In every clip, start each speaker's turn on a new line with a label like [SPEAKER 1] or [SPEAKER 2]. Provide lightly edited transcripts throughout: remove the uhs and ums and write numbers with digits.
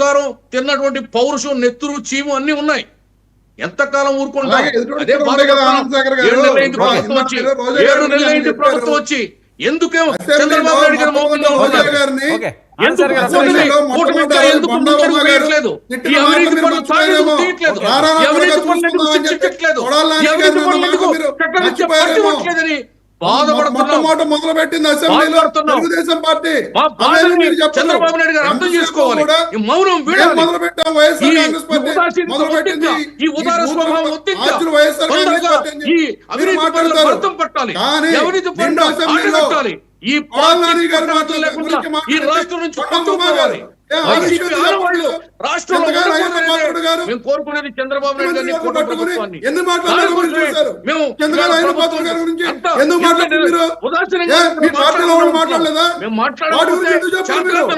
[SPEAKER 1] ప్రకారం తిన్నటువంటి పౌరుషం, నెత్తురు, చీము అన్ని ఉన్నాయి. ఎంతకాలం ఊరుకుంటాం? అదే ప్రభుత్వం వచ్చి ఎందుకేమో చంద్రబాబు నాయుడు గారు మౌనంగా ఉన్నారు? ఎందుకు ముందడుగు వేయట్లేదు? ఈ అవినీతి పనులు తీయట్లేదు, ఈ అవినీతి పనులకు శిక్షించట్లేదు, ఈ అవినీతి పనులకు చట్టాలు పట్టివ్వట్లేదని
[SPEAKER 2] మొదలు పెట్టింది అసెంబ్లీలో తెలుగుదేశం పార్టీ.
[SPEAKER 1] చంద్రబాబు నాయుడు గారు అర్థం చేసుకోవాలి. ఈ మౌనం
[SPEAKER 2] మొదలు పెట్టాం వైఎస్ఆర్ కాంగ్రెస్ పార్టీ మొదలు పెట్టింది.
[SPEAKER 1] ఈ ఉదార స్వభావం
[SPEAKER 2] వైఎస్ఆర్ కాంగ్రెస్ పార్టీ
[SPEAKER 1] ఈ అవినీతి పనులకు అర్థం పట్టాలి, అవినీతి పనులు ఆటగట్టాలి. ఈ రాష్ట్రం నుంచి పోవాలి. రాష్ట్రంలో మేము కోరుకునేది చంద్రబాబు నాయుడు గారిని,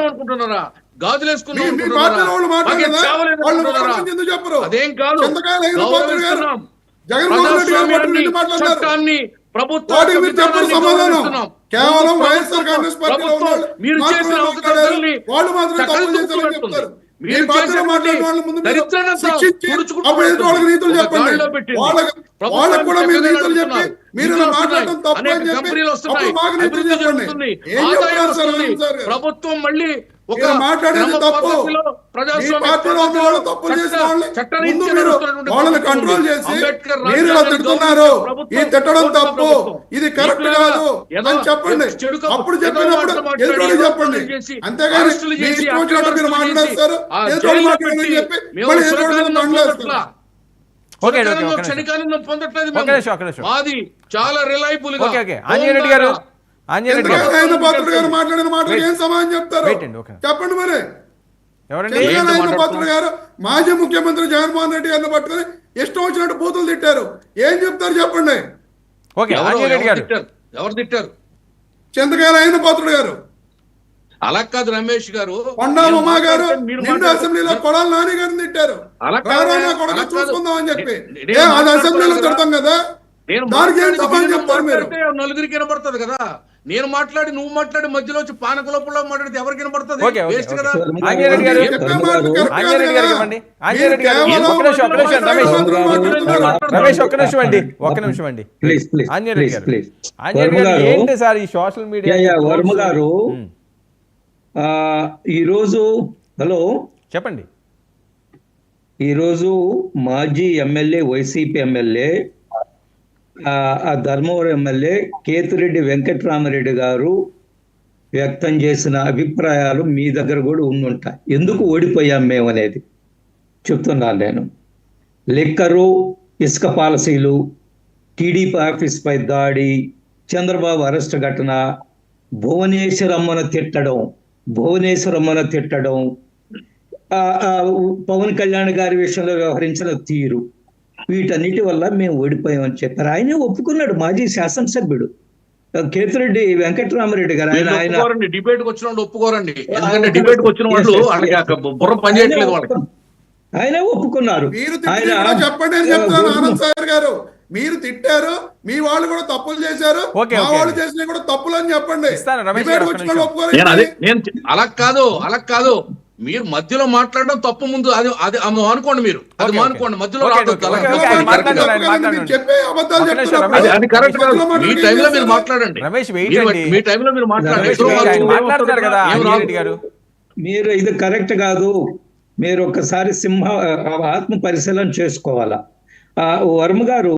[SPEAKER 1] అనుకుంటున్నారా? గాజులేసుకున్నాం అదేం కాదు. చట్టాన్ని
[SPEAKER 2] కేవలం వైఎస్ఆర్ కాంగ్రెస్ పార్టీలో
[SPEAKER 1] మీరు చేసిన అవకాశాలని
[SPEAKER 2] వాళ్ళు మాత్రం తప్పులు చేశారని చెప్తారు. మీ పార్టీలో మాట్లాడిన వాళ్ళ ముందు వాళ్ళకి నీతులు చెప్పండి. వాళ్ళకు కూడా మీరు నీతులు చెప్పి మీరు మాట్లాడటం తప్పు అని చెప్పి మాకు నీతులు చెప్పండి. ఏం చెప్తారు సార్?
[SPEAKER 1] ప్రభుత్వం మళ్ళీ
[SPEAKER 2] మాట్లాడేది తప్పు. మీ పార్టీలో ఉన్న వాళ్ళు తప్పులు చేసిన వాళ్ళని ముందు మీరు వాళ్ళని కంట్రోల్ చేసి మీరు ఇలా తిడుతున్నారు, ఈ తిట్టడం తప్పు, ఇది కరెక్ట్ కాదు అని చెప్పండి. అప్పుడు చెప్పినప్పుడు ఎదురు చెప్పండి. అంతేగాని మీ ఇష్టం వచ్చినట్టు మీరు మాట్లాడేస్తారు, ఎదురు మాట్లాడని చెప్పి మళ్ళీ ఎదురు మాట్లాడేస్తారు.
[SPEAKER 1] క్షణికానందం పొందట్లేదు. మాది చాలా రిలయబుల్ గా.
[SPEAKER 2] పాత్రుడు గారు మాట్లాడిన మాటలు ఏం సమాధానం చెప్తారు చెప్పండి. మరి పాత్రుడు గారు మాజీ ముఖ్యమంత్రి జగన్మోహన్ రెడ్డి గారిని పట్టుకుని ఇష్టం వచ్చినట్టు బూతులు తిట్టారు, ఏం చెప్తారు చెప్పండి.
[SPEAKER 1] ఎవరు తిట్టారు?
[SPEAKER 2] చింతకాయల ఆయన పాత్రుడు గారు.
[SPEAKER 1] అలా కాదు రమేష్ గారు,
[SPEAKER 2] కొండా ఉమా గారు నిండు అసెంబ్లీలో కొడాలి నాని గారిని తిట్టారు. కొడక చూసుకుందాం అని చెప్పి అది అసెంబ్లీలో తిడతాం కదా, దానికి ఏం సమాధానం చెప్తారు మీరు?
[SPEAKER 1] నలుగురికి వినపడుతుంది కదా. నేను మాట్లాడి నువ్వు మాట్లాడి మధ్యలో వచ్చి పానకలోపల మాట్లాడితే ఎవరికి వినపడుతుంది?
[SPEAKER 3] వర్మ గారు ఈరోజు హలో
[SPEAKER 4] చెప్పండి.
[SPEAKER 3] ఈరోజు మాజీ MLA, YCP MLA, Dharmavaram MLA Kethireddy Venkatarama Reddy గారు వ్యక్తం చేసిన అభిప్రాయాలు మీ దగ్గర కూడా ఉండుంటాయి. ఎందుకు ఓడిపోయాం మేము అనేది చెప్తున్నాను నేను. లిక్కరు, ఇసుక పాలసీలు, టీడీపీ ఆఫీస్పై దాడి, చంద్రబాబు అరెస్ట్ ఘటన, భువనేశ్వరమ్మను తిట్టడం, పవన్ కళ్యాణ్ గారి విషయంలో వ్యవహరించిన తీరు, వీటన్నిటి వల్ల మేము ఓడిపోయామని చెప్పారు. ఆయనే ఒప్పుకున్నాడు. మాజీ శాసనసభ్యుడు కేతిరెడ్డి వెంకటరామరెడ్డి గారు
[SPEAKER 1] ఆయన డిబేట్ వచ్చిన వాళ్ళు ఒప్పుకోరండి. ఎందుకంటే డిబేట్ వచ్చిన వాళ్ళు బుర్ర పనిచేయట్లేదు వాళ్ళకి.
[SPEAKER 3] ఆయనే ఒప్పుకున్నారు.
[SPEAKER 2] చెప్పండి అని చెప్తాను ఆనంద్ సాగర్ గారు. మీరు తిట్టారు, మీ వాళ్ళు కూడా తప్పులు చేశారు, మా వాళ్ళు చేసిన కూడా తప్పులు అని చెప్పండి.
[SPEAKER 1] అలా కాదు మీరు మధ్యలో మాట్లాడడం తప్పు. ముందు అది అది అనుకోండి, మీరు అది మానుకోండి. మధ్యలో
[SPEAKER 2] చెప్పే అబద్ధాలు
[SPEAKER 1] అది కరెక్ట్ కాదు. మీ టైంలో మీరు మాట్లాడండి, మీ టైంలో మీరు మాట్లాడండి.
[SPEAKER 3] మీరు ఇది కరెక్ట్ కాదు. మీరు ఒకసారి ఆత్మ పరిశీలన చేసుకోవాలా. వర్మ గారు